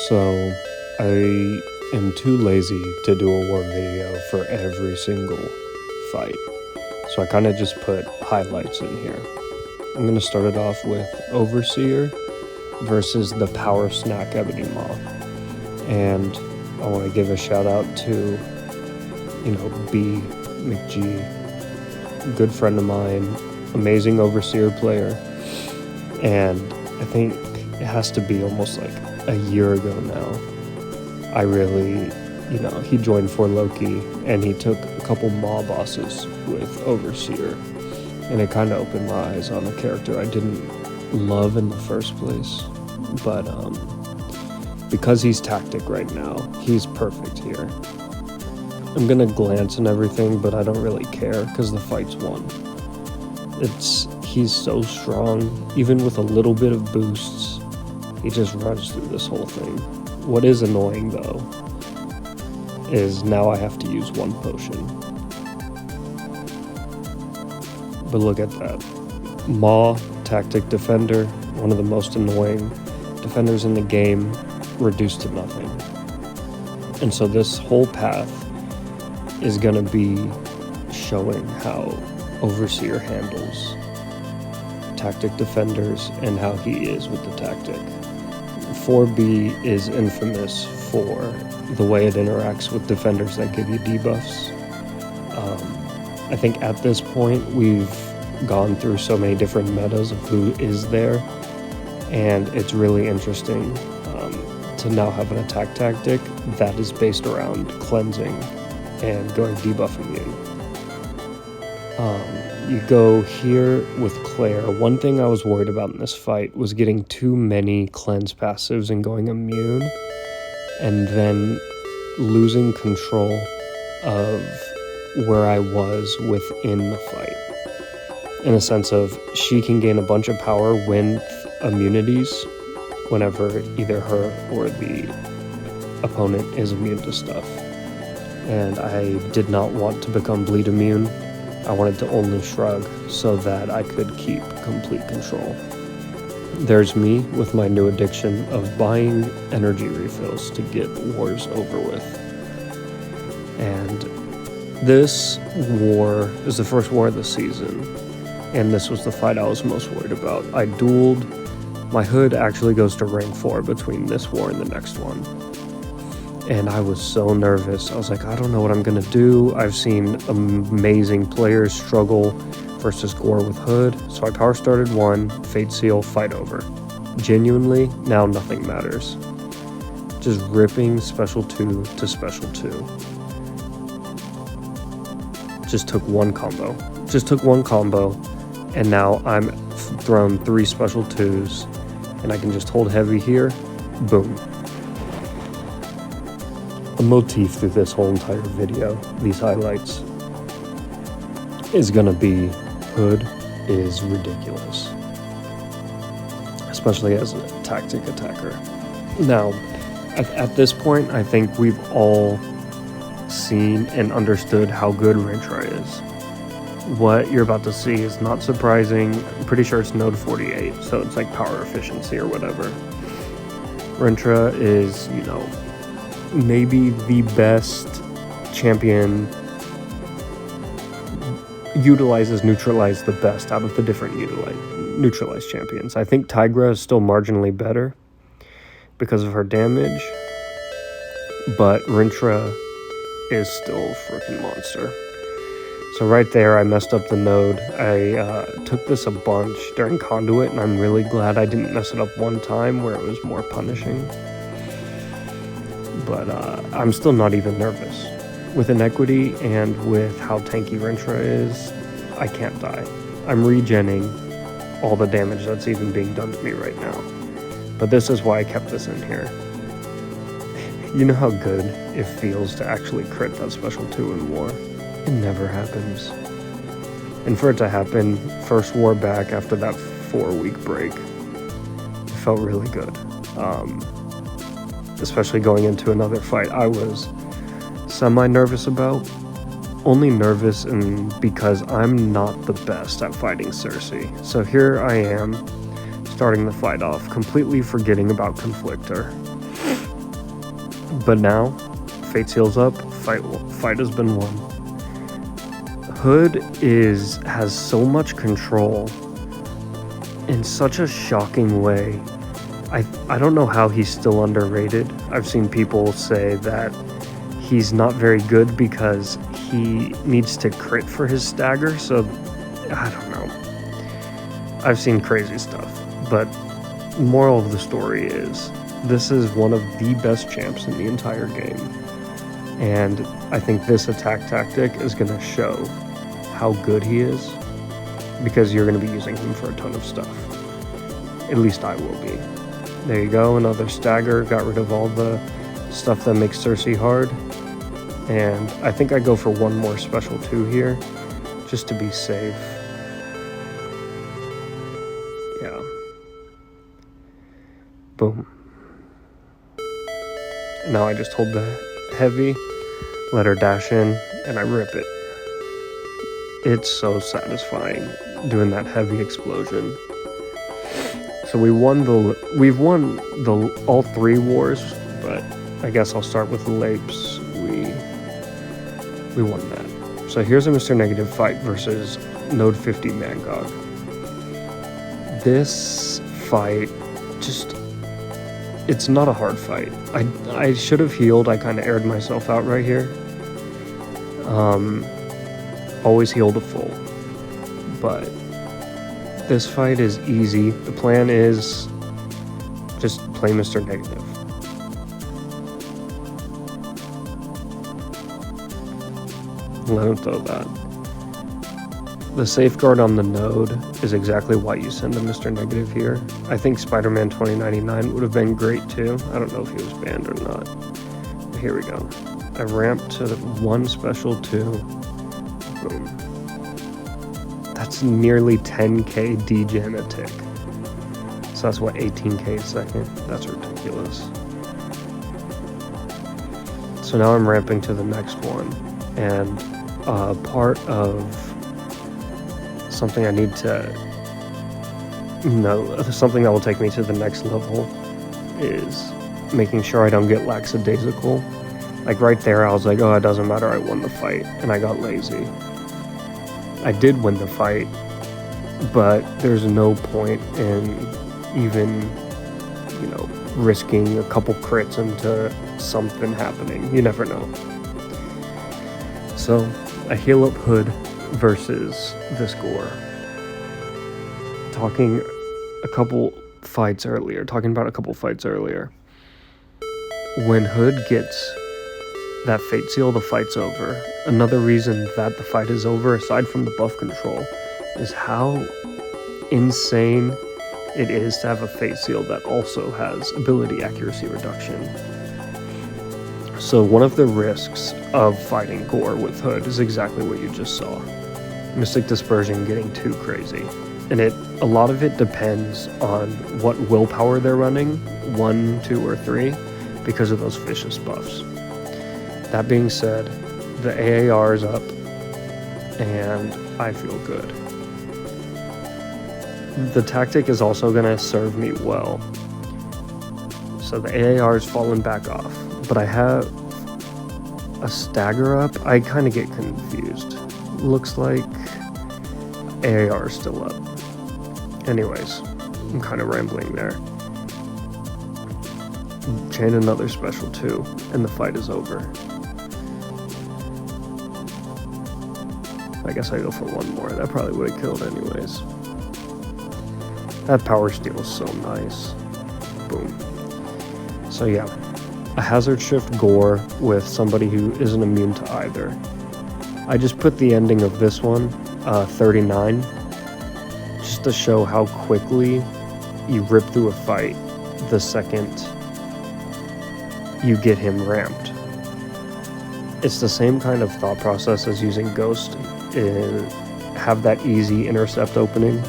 So I am too lazy to do a war video for every single fight. So I kind of just put highlights in here. I'm going to start it off with Overseer versus the Power Snack Ebony Maw. And I want to give a shout out to, B McG, good friend of mine, amazing Overseer player. And I think it has to be almost like a year ago now. I really, he joined for Loki and he took a couple Maw bosses with Overseer. And it kind of opened my eyes on a character I didn't love in the first place. But because he's tactic right now, he's perfect here. I'm going to glance and everything, but I don't really care because the fight's won. He's so strong, even with a little bit of boosts, he just runs through this whole thing. What is annoying though, is now I have to use one potion. But look at that. Maw, tactic defender, one of the most annoying defenders in the game, reduced to nothing. And so this whole path is going to be showing how Overseer handles tactic defenders and how he is with the tactic. 4B is infamous for the way it interacts with defenders that give you debuffs. I think at this point we've gone through so many different metas of who is there, and it's really interesting to now have an attack tactic that is based around cleansing and going debuff immune. You go here with Claire. One thing I was worried about in this fight was getting too many cleanse passives and going immune, and then losing control of where I was within the fight. In a sense of, she can gain a bunch of power with immunities whenever either her or the opponent is immune to stuff. And I did not want to become bleed immune. I wanted to only shrug so that I could keep complete control. There's me with my new addiction of buying energy refills to get wars over with. And this war is the first war of the season, and this was the fight I was most worried about. I dueled. My hood actually goes to rank 4 between this war and the next one. And I was so nervous. I was like, I don't know what I'm going to do. I've seen amazing players struggle versus Gore with Hood. So I power started 1, Fate Seal, fight over. Genuinely, now nothing matters. Just ripping special 2 to special 2. Just took one combo. And now I'm thrown 3 special 2s. And I can just hold heavy here. Boom. A motif through this whole entire video, these highlights, is gonna be Hood is ridiculous, especially as a tactic attacker. Now, at this point, I think we've all seen and understood how good Rintra is. What you're about to see is not surprising. I'm pretty sure it's node 48, so it's like power efficiency or whatever. Rintra is, maybe the best champion, neutralize the best out of the different neutralized champions. I think Tigra is still marginally better because of her damage, but Rintra is still a freaking monster. So right there, I messed up the node. I took this a bunch during Conduit, and I'm really glad I didn't mess it up one time where it was more punishing. But I'm still not even nervous. With Inequity and with how tanky Rintra is, I can't die. I'm regenning all the damage that's even being done to me right now. But this is why I kept this in here. You know how good it feels to actually crit that special 2 in war? It never happens. And for it to happen, first war back after that 4-week break, it felt really good. Especially going into another fight I was semi-nervous about. Only nervous because I'm not the best at fighting Cersei. So here I am, starting the fight off, completely forgetting about Conflictor. But now, fate seals up, fight has been won. Hood has so much control in such a shocking way. I don't know how he's still underrated. I've seen people say that he's not very good because he needs to crit for his stagger, so I don't know. I've seen crazy stuff, but moral of the story is this is one of the best champs in the entire game, and I think this attack tactic is going to show how good he is, because you're going to be using him for a ton of stuff. At least I will be. There you go, another stagger, got rid of all the stuff that makes Cersei hard, and I think I go for one more special 2 here, just to be safe. Yeah. Boom. And now I just hold the heavy, let her dash in, and I rip it. It's so satisfying doing that heavy explosion. So we've won all 3 wars, but I guess I'll start with the Lapes. We won that. So here's a Mr. Negative fight versus Node 50 Mangog. This fight it's not a hard fight. I should have healed. I kind of aired myself out right here. Always heal to full. But this fight is easy. The plan is just play Mr. Negative. Let him throw that. The safeguard on the node is exactly why you send a Mr. Negative here. I think Spider-Man 2099 would have been great too. I don't know if he was banned or not. But here we go. I ramp to 1 special 2. Boom. That's nearly 10k degen a tick. So that's what, 18k a second? That's ridiculous. So now I'm ramping to the next one, and part of something I need to know, something that will take me to the next level, is making sure I don't get lackadaisical. Like right there, I was like, oh, it doesn't matter, I won the fight, and I got lazy. I did win the fight, but there's no point in even, risking a couple crits into something happening. You never know. So I heal up Hood versus this Gore. Talking about a couple fights earlier. When Hood gets that Fate Seal, the fight's over. Another reason that the fight is over, aside from the buff control, is how insane it is to have a Fate Seal that also has ability accuracy reduction. So one of the risks of fighting Gore with Hood is exactly what you just saw. Mystic Dispersion getting too crazy. And a lot of it depends on what willpower they're running, 1, 2, or 3, because of those vicious buffs. That being said, the AAR is up, and I feel good. The tactic is also going to serve me well. So the AAR is fallen back off, but I have a stagger up. I kind of get confused. Looks like AAR is still up. Anyways, I'm kind of rambling there. Chain another special 2, and the fight is over. I guess I go for 1 more. That probably would have killed anyways. That power steal is so nice. Boom. So yeah, a hazard shift Gore with somebody who isn't immune to either. I just put the ending of this one, 39, just to show how quickly you rip through a fight the second you get him ramped. It's the same kind of thought process as using Ghost. Have that easy intercept opening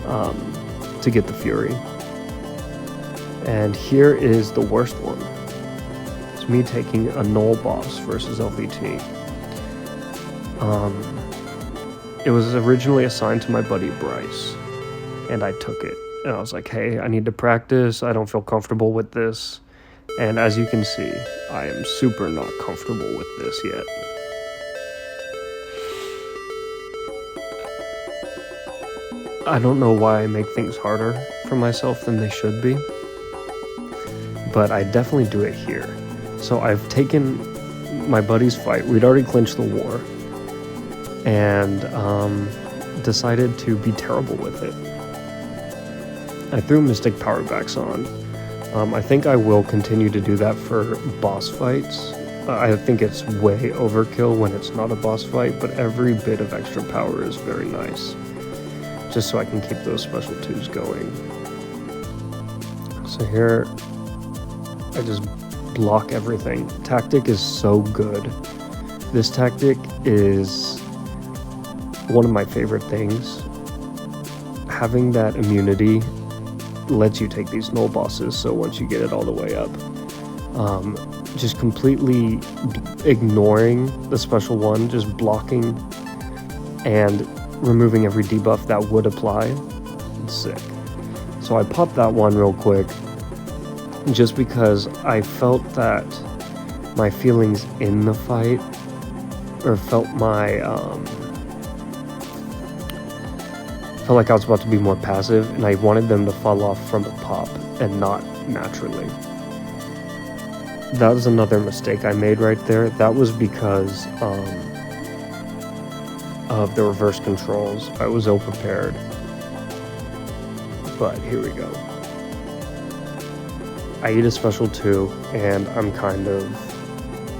to get the Fury. And here is the worst one. It's me taking a null boss versus LVT. It was originally assigned to my buddy Bryce, and I took it. And I was like, hey, I need to practice. I don't feel comfortable with this. And as you can see, I am super not comfortable with this yet. I don't know why I make things harder for myself than they should be, but I definitely do it here. So I've taken my buddy's fight. We'd already clinched the war, and decided to be terrible with it. I threw Mystic Powerbacks on. I think I will continue to do that for boss fights. I think it's way overkill when it's not a boss fight, but every bit of extra power is very nice, just so I can keep those special 2s going. So here, I just block everything. Tactic is so good. This tactic is one of my favorite things. Having that immunity lets you take these null bosses, so once you get it all the way up, just completely ignoring the special 1, just blocking and removing every debuff that would apply, it's sick. So I popped that one real quick, just because I felt that my feelings in the fight, or felt like I was about to be more passive, and I wanted them to fall off from the pop and not naturally. That was another mistake I made right there. That was because of the reverse controls. I was ill-prepared. But here we go. I eat a special 2, and I'm kind of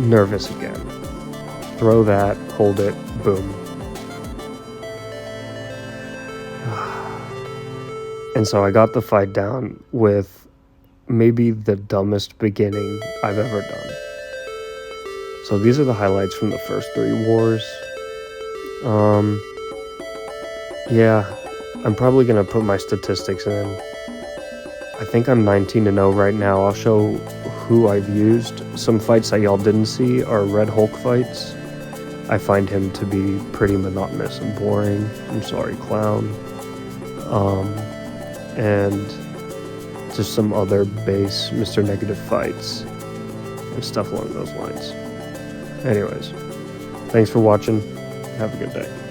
nervous again. Throw that, hold it, boom. And so I got the fight down with maybe the dumbest beginning I've ever done. So these are the highlights from the first 3 wars. Yeah, I'm probably gonna put my statistics in. I think I'm 19-0 right now. I'll show who I've used. Some fights that y'all didn't see are Red Hulk fights. I find him to be pretty monotonous and boring. I'm sorry, clown. And just some other base Mr. Negative fights and stuff along those lines. Anyways, thanks for watching. Have a good day.